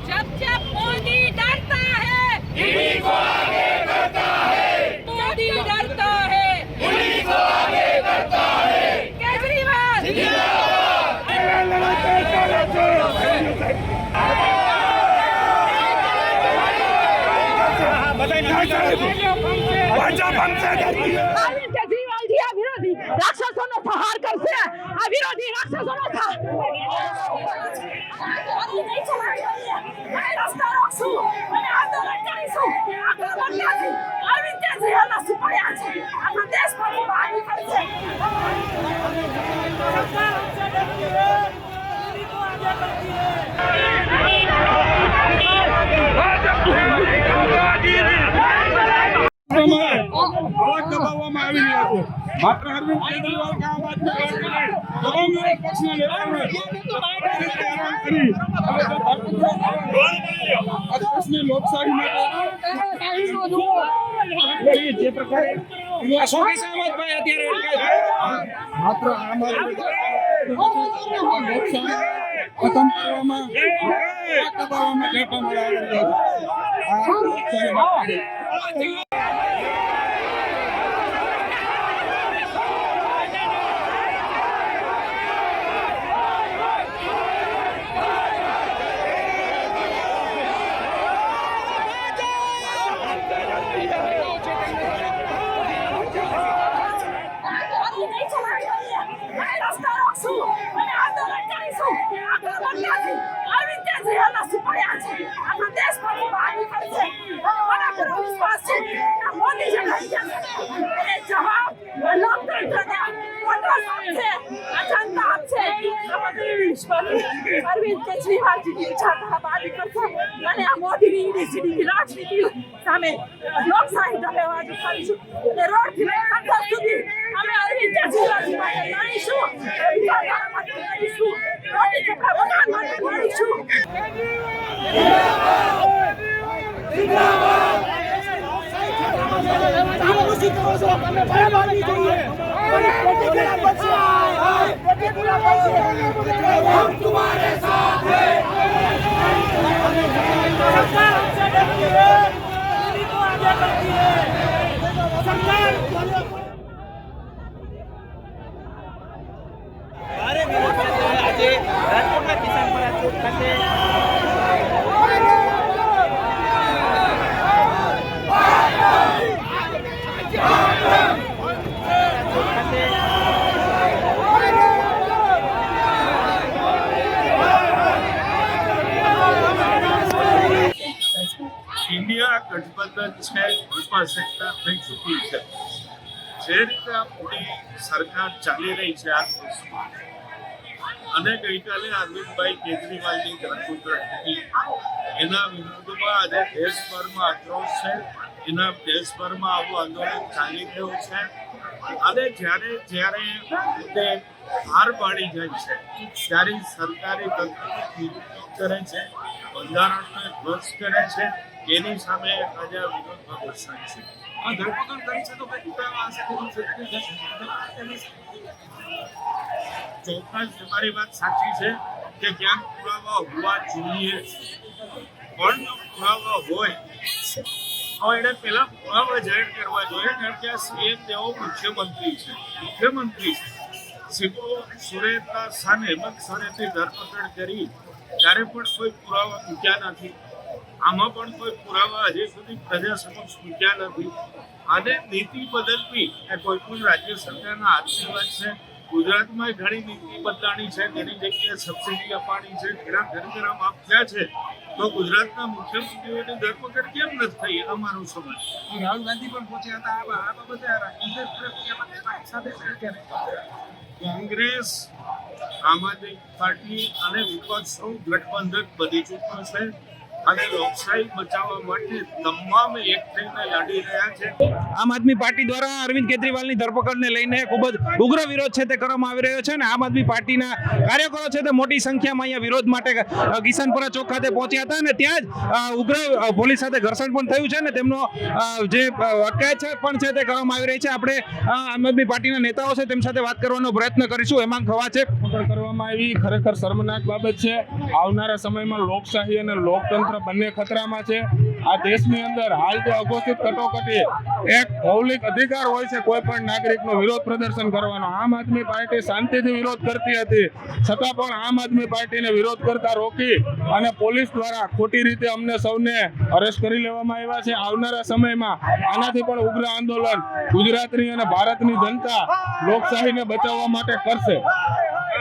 जब जब मोदी डरता है, दीदी को आगे करता है, मोदी डरता है, दीदी को आगे करता है। केजरीवाल અરવિંદ કેજરીવાલજી આ વિરોધી રાક્ષસોનો સંહાર કરશે. આ વિરોધી રાક્ષસોનો રસ્તા રોકશું અને આંદોલન કરીશું. અરવિંદ કેજરીવાલના સિપાહી છે. આપણા દેશ પર બહાર નીકળશે. અવાજ દબાવવામાં આવી રહ્યો છે. માત્ર અરવિંદ કેજરીવાલ કે આમ આદમી પાર્ટી નહીં, તમામ પક્ષના નેતાઓને હેરાન કરી આ દેશની લોકશાહી માટે જે પ્રકારે શું કહેશે અમતભાઈ અત્યારે માત્ર આમ આદમી લોકશાહી ખતમ કરવામાં દબાવવામાં ખેંચવામાં આવી રહ્યો છે. રસ્તા રોકશું અને આંદોલન કરીશું. અરવિંદ કેજરીવાલના સિપાહી છે. આપણા દેશ પર બહાર નીકળશે. મને પૂરો વિશ્વાસ છે કે મોદી જે કહી ગયા છે એ જવાબ લોકતંત્રના વોટરો આપશે, આ જનતા આપશે. અરવિંદ કેજરીવાલજીની વિચારધારા બહાર નીકળશે અને આ મોદીની ઈડીસીની રાજનીતિ સામે લોકશાહી દબાવવા કરીશું. અને રોડથી લઈને સંસદ સુધી અમે અરવિંદ કેજરીવાલજી માટે લડીશું. વિચારધારા માટે લડીશું. રોટી કપડા મકાન માટે લડીશું. तुम्हारे साथ हैं। सरकार हमसे डरती है, दीदी को आगे करती है। सरकार ભારે વિરોધ છે આજે રાજકોટના કિસાનપરા ચોક ખાતે ઇન્ડિયા ગઠબંધન છે, વિપક્ષતા થઈ ચૂકી છે. જે રીતે આપણી સરકાર ચાલી રહી છે આ દેશમાં અને ગઈકાલે અરવિંદભાઈ કેજરીવાલની ધરપુત્ર હતી, એના વિરુદ્ધમાં આજે દેશભરમાં આક્રોશ છે. એના દેશભરમાં આવું આંદોલન ચાલી રહ્યું છે. અને જ્યારે જ્યારે તે હાર પાડી જાય છે ત્યારે સરકારી તંત્રનો દુરુપયોગ કરે છે, બંધારણને ધ્વસ્ત કરે છે. એની સામે આજે વિરોધમાં દર્શાય છે. આ ધરપકડ કરી છે તો ચોક્કસ તમારી વાત સાચી છે કે ક્યાંક પુરાવા હોવા જોઈએ, પણ જો પુરાવા હોય તો એને પહેલા પુરાવા જાહેર કરવા જોઈએ. કારણ કે આ સીએમ તેઓ મુખ્યમંત્રી છે. સીધો સુરેશના સ્થાને હેમંત સોરેનની ધરપકડ કરી ત્યારે પણ કોઈ પુરાવા મૂક્યા નથી. આમાં પણ કોઈ પુરાવા હજી સુધી પ્રજા સમક્ષ મૂક્યા નથી. આને નીતિ બદલવી એ કોઈ પણ રાજ્ય સરકારના હાથની વાત છે. ગુજરાતમાં ઘણી નીતિ બદલાણી છે, તેની જગ્યાએ સબસિડી અપાણી છે, ઘણા ઘર માફ થયા છે. તો ગુજરાતના મુખ્યમંત્રીઓની ધરપકડ કેમ નથી થઈ? અમારું સમજ. રાહુલ ગાંધી પણ પહોંચ્યા હતા આ બાબતે કોંગ્રેસ, આમ આદમી પાર્ટી અને વિપક્ષ સૌ ગઠબંધન બની ચૂક્યો છે. અને લોકશાહી બચાવવા માટે તમામ એક થઈને લડી રહ્યા છે. આમ આદમી પાર્ટી દ્વારા અરવિંદ કેજરીવાલની ધરપકડને લઈને ખૂબ જ ઉગ્ર વિરોધ છે તે કરવામાં આવી રહ્યો છે અને આમ આદમી પાર્ટીના કાર્યકરો છે તે મોટી સંખ્યામાં અહીંયા વિરોધ માટે કિશનપુરા ચોક ખાતે પહોંચ્યા હતા અને ત્યાં જ ઉગ્ર પોલીસ સાથે ઘર્ષણ પણ થયું છે અને તેમનો જે અટકાયત છે પણ છે તે કરવામાં આવી રહી છે. આપણે આમ આદમી પાર્ટીના નેતાઓ છે તેમ સાથે વાત કરવાનો પ્રયત્ન કરીશું. હેમાંગ ખવા છે. કરવામાં આવી ખરેખર શર્મનાક બાબત છે. આવનારા સમયમાં લોકશાહી અને લોકતંત્ર બંને ખતરામાં છે. આ દેશની અંદર હાલ જે અઘોષિત કટોકટી એક મૌલિક અધિકાર હોય છે કોઈ પણ નાગરિકનો વિરોધ પ્રદર્શન કરવાનો. આમ આદમી પાર્ટી શાંતિથી વિરોધ કરતી હતી છતાં પણ આમ આદમી પાર્ટીને વિરોધ કરતા રોકી અને પોલીસ દ્વારા ખોટી રીતે અમને સૌને અરેસ્ટ કરી લેવામાં આવ્યા છે. આવનારા સમયમાં આનાથી પણ ઉગ્ર આંદોલન ગુજરાતની અને ભારતની જનતા લોકશાહીને બચાવવા માટે કરશે.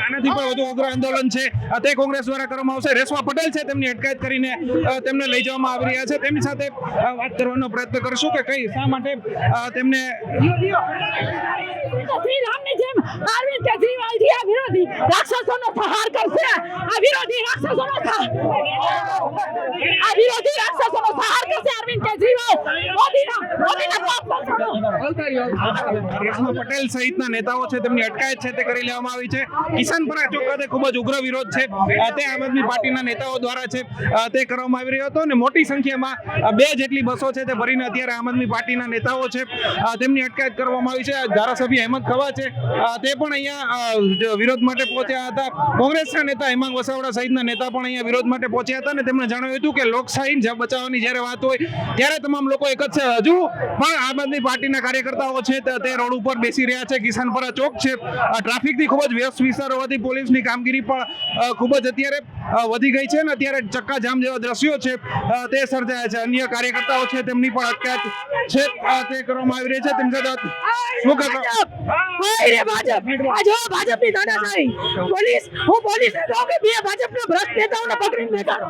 આનાથી પણ વધુ ઉગ્ર આંદોલન છે તે કોંગ્રેસ દ્વારા કરવામાં આવશે. રેશમા પટેલ છે તેમની અટકાયત કરીને તેમને લઈ જવામાં આવી રહ્યા છે. તેમની સાથે વાત કરવાનો પ્રયત્ન કરશું કે કઈ શા માટે તેમને શ્રી રામની જેમ અરવિંદ કેજરીવાલજી આ વિરોધી રાક્ષસોનો સંહાર કરશે. આ વિરોધી રાક્ષસોનો સંહાર કરશે અરવિંદ કેજરીવાલ. મોદીના રેશમા પટેલ સહિતના નેતાઓ છે તેમની અટકાયત છે તે કરી લેવામાં આવી છે. કિશનપુરા ચોક ખાતે ખૂબ જ ઉગ્ર વિરોધ છે તે આમ આદમી પાર્ટીના નેતાઓ દ્વારા છે તે કરવામાં આવી રહ્યો હતો અને મોટી સંખ્યામાં 2 જેટલી બસો છે તે ભરીને અત્યારે આમ આદમી પાર્ટીના નેતાઓ છે તેમની અટકાયત કરવામાં આવી છે. ધારાસભ્ય હેમંત ખવા છે તે પણ અહીંયા વિરોધ માટે પહોંચ્યા હતા. કોંગ્રેસના નેતા હેમાંગ વસાવડા સહિતના નેતા પણ અહીંયા વિરોધ માટે પહોંચ્યા હતા અને તેમણે જણાવ્યું હતું કે લોકશાહી બચાવવાની જ્યારે વાત હોય ત્યારે તમામ લોકો એક જ છે. હજુ પણ આમ આદમી પાર્ટીના કાર્યકર્તાઓ છે તે રોડ ઉપર બેસી રહ્યા છે. કિશનપુરા ચોક છે ટ્રાફિકથી ખૂબ જ વ્યસ્ત વિસ્તાર હોવાથી પોલીસની કામગીરી પણ ખૂબ જ અત્યારે વધી ગઈ છે અને અત્યારે ચક્કાજામ જેવા દ્રશ્યો છે તે સર્જાયા છે. અન્ય કાર્યકર્તાઓ છે તેમની પણ અટકાયત છે તે કરવામાં આવી રહી છે. તેમ છતાં શું કહેશો? ભાજપની તાનાશાહી પોલીસ હું પોલીસને કહું કે બે ભાજપના ભ્રષ્ટ નેતાઓને પકડીને બેઠા.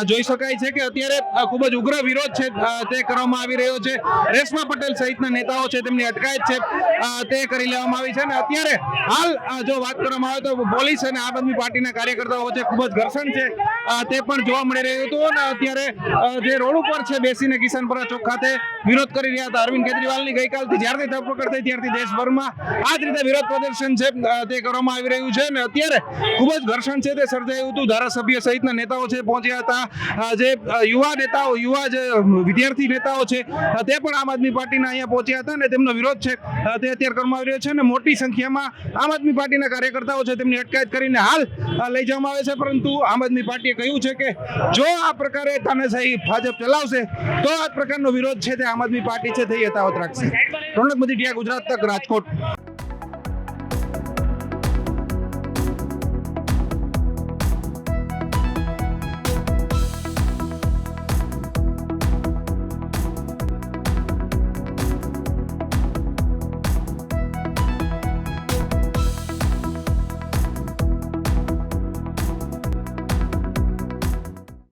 જોઈ શકાય છે કે અત્યારે ખૂબ જ ઉગ્ર વિરોધ છે તે કરવામાં આવી રહ્યો છે. રેશમા પટેલ સહિતના નેતાઓ છે તેમની અટકાયત છે તે કરી લેવામાં આવી છે અને અત્યારે હાલ જો વાત કરવામાં આવે તો પોલીસ અને આમ આદમી પાર્ટીના કાર્યકર્તાઓ વચ્ચે ખૂબ જ ઘર્ષણ છે તે પણ જોવા મળી રહ્યું હતું અને અત્યારે જે રોડ ઉપર છે બેસીને કિશનપુરા ચોક ખાતે વિરોધ કરી રહ્યા હતા. અરવિંદ કેજરીવાલની ગઈકાલથી જ્યારથી ધરપકડ થઈ ત્યારથી દેશભરમાં આ જ રીતે વિરોધ પ્રદર્શન છે તે કરવામાં આવી રહ્યું છે અને અત્યારે ખૂબ જ ઘર્ષણ છે તે સર્જાયું હતું. ધારાસભ્ય સહિતના નેતાઓ છે પહોંચ્યા હતા. જે યુવા નેતાઓ જે વિદ્યાર્થી નેતાઓ છે તે પણ આમ આદમી પાર્ટીના અહીંયા પહોંચ્યા હતા અને તેમનો વિરોધ છે તે અત્યારે કરવામાં આવી રહ્યો છે અને મોટી સંખ્યામાં આમ આદમી પાર્ટીના કાર્યકર્તાઓ છે તેમની અટકાયત કરીને હાલ લઈ જવામાં આવે છે. પરંતુ આમ આદમી પાર્ટીએ કહ્યું છે કે જો આ પ્રકારે તાનાશાહી ભાજપ ચલાવશે તો આ પ્રકારનો વિરોધ છે તે આમ આદમી પાર્ટી છે તે યથાવત રાખશે. રોનક મજીઠિયા, ગુજરાત તક, રાજકોટ.